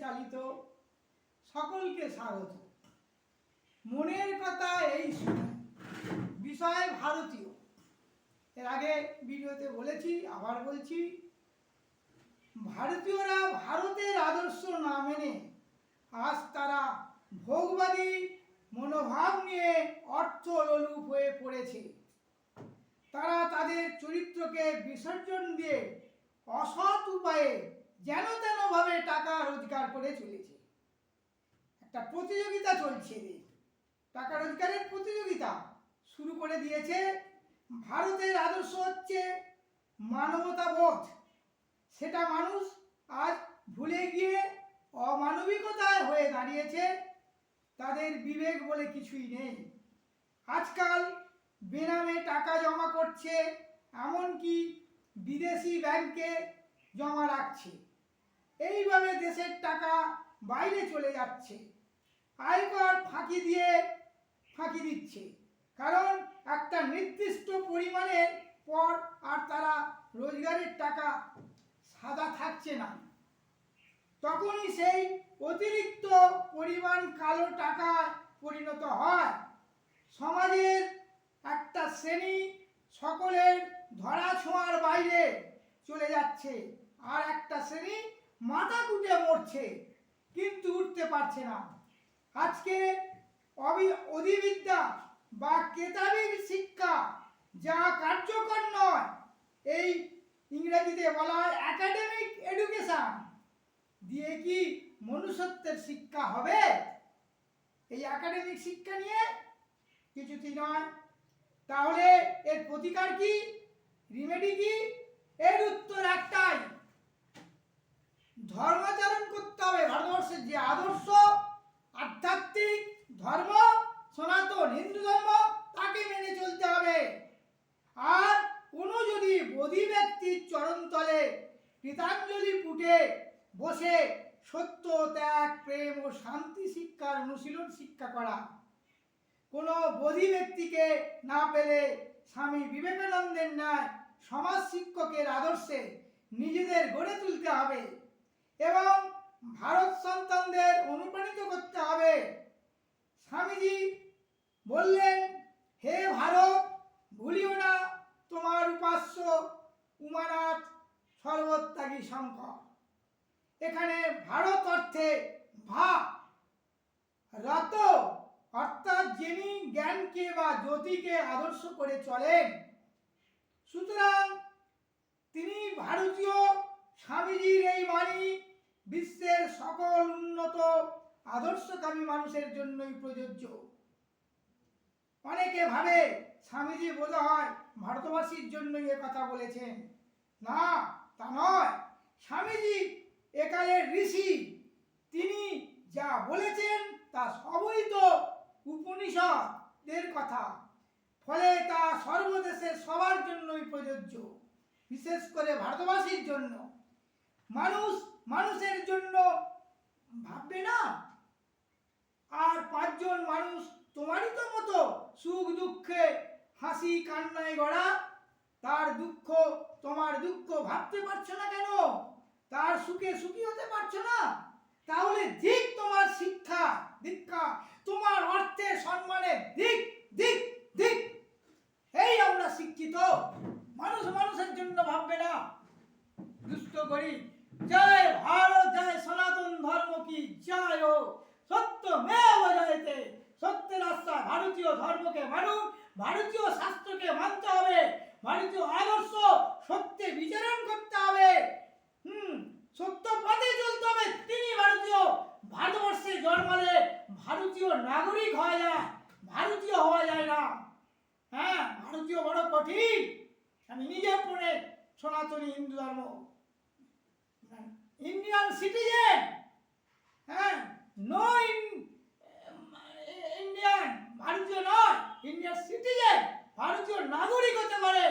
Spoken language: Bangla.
চালিত সকলকে স্বাগত। মনের কথা এই সময় বিষয় ভারতীয়। এর আগে ভিডিওতে বলেছি, আবার বলছি, ভারতীয়রা ভারতের আদর্শ না মেনে আজ তারা ভোগবাদী মনোভাব নিয়ে অর্থলোলুপ হয়ে পড়েছে। তারা তাদের চরিত্রকে বিসর্জন দিয়ে অসৎ উপায়ে যেন তেনভাবে টাকা রোজগার করে চলেছে। একটা প্রতিযোগিতা চলছে, টাকা রোজগারের প্রতিযোগিতা শুরু করে দিয়েছে। ভারতের আদর্শ হচ্ছে মানবতাবোধ, সেটা মানুষ আজ ভুলে গিয়ে অমানবিকতায় হয়ে দাঁড়িয়েছে। তাদের বিবেক বলে কিছুই নেই। আজকাল বেনামে টাকা জমা করছে, এমনকি বিদেশি ব্যাংকে জমা রাখছে। এইভাবে দেশের টাকা বাইরে চলে যাচ্ছে। আয়কর ফাঁকি দিচ্ছে, কারণ একটা নির্দিষ্ট পরিমাণের পর আর তারা রোজগারের টাকা সাদা থাকছে না। তখনই সেই অতিরিক্ত পরিমাণ কালো টাকায় পরিণত হয়। সমাজের একটা শ্রেণী সকলের ধরা ছোঁয়ার বাইরে চলে যাচ্ছে, আর একটা শ্রেণী মাথা কুটে মরছে, কিন্তু উঠতে পারছে না। আজকে অধিবিদ্যা বা কেতাবি শিক্ষা যা কার্যকর নয়, এই ইংরেজিতে বলা হয় একাডেমিক এডুকেশন দিয়ে কি মনুষ্যত্বের শিক্ষা হবে? এই একাডেমিক শিক্ষা নিয়ে কিছুতেই নয়। তাহলে এর প্রতিকার কি, রিমেডি কি? এর উত্তর একটাই, ধর্মাচরণ করতে হবে। ভারতবর্ষের যে আদর্শ আধ্যাত্মিক ধর্ম, সনাতন হিন্দু ধর্ম, তাকে মেনে চলতে হবে। আর কোনো যদি বোধি ব্যক্তির চরণতলে কৃতাঞ্জলি পুটে বসে সত্য, ত্যাগ, প্রেম ও শান্তি শিক্ষার অনুশীলন শিক্ষা করা। কোনো বোধি ব্যক্তিকে না পেলে স্বামী বিবেকানন্দের ন্যায় সমাজ শিক্ষকের আদর্শে নিজেদের গড়ে তুলতে হবে এবং ভারত সন্তানদের অনুপ্রাণিত করতে হবে। স্বামীজি বললেন, হে ভারত, ভুলিও না তোমার উপাস্য উমানাথ সর্বত্যাগী শঙ্কর। এখানে ভারত অর্থে রত, অর্থাৎ যিনি জ্ঞানকে বা জ্যোতিকে আদর্শ করে চলেন। সুতরাং তিনি ভারতীয়। স্বামীজির এই বাণী বিশ্বের সকল উন্নত আদর্শকামী মানুষের জন্যই প্রযোজ্য। অনেকে ভাবে স্বামীজি বোধ হয় ভারতবাসীর জন্যই এ কথা বলেছেন। না, তা নয়। স্বামীজি একালের ঋষি, তিনি যা বলেছেন তা সবই তো উপনিষদের কথা। ফলে তা সর্বদেশের সবার জন্যই প্রযোজ্য, বিশেষ করে ভারতবাসীর জন্য। মানুষের জন্য ভাববে না। আর পাঁচজন মানুষ তোমারই তো মতো সুখ দুঃখে হাসি কান্নায় গড়া, তার দুঃখ তোমার দুঃখ ভাবতে পারছো না কেন? তার সুখে সুখী হতে পারছো না? তাহলে দিক তোমার শিক্ষা দীক্ষা, তোমার অর্থে সম্মানে দিক দিক দিক। এই আমরা শিক্ষিত। মানুষের জন্য ভাববে না। দুষ্ট করি। জয় ভারত, জয় সনাতন ধর্ম কি জয় হো। সত্যমেব জয়তে। সত্যের আশ্রয় ভারতীয় ধর্মকে মানুন, ভারতীয় শাস্ত্রকে মানতে হবে, ভারতীয় আদর্শ সত্যে বিচারণ করতে হবে, সত্য পথে চলতে হবে। তিনি ভারতীয়। ভারতবর্ষে জন্মালে ভারতীয় নাগরিক হওয়া যায়, ভারতীয় হওয়া যায় না। হ্যাঁ, ভারতীয় বড় কঠিন। আমি নিজে পড়ে সনাতনী হিন্দু ধর্ম, ইন্ডিয়ান সিটিজেন। হ্যাঁ, নো ইন্ডিয়ান, ভারতীয় নয়, ইন্ডিয়ান সিটিজেন, ভারতীয় নাগরিক হতে পারে।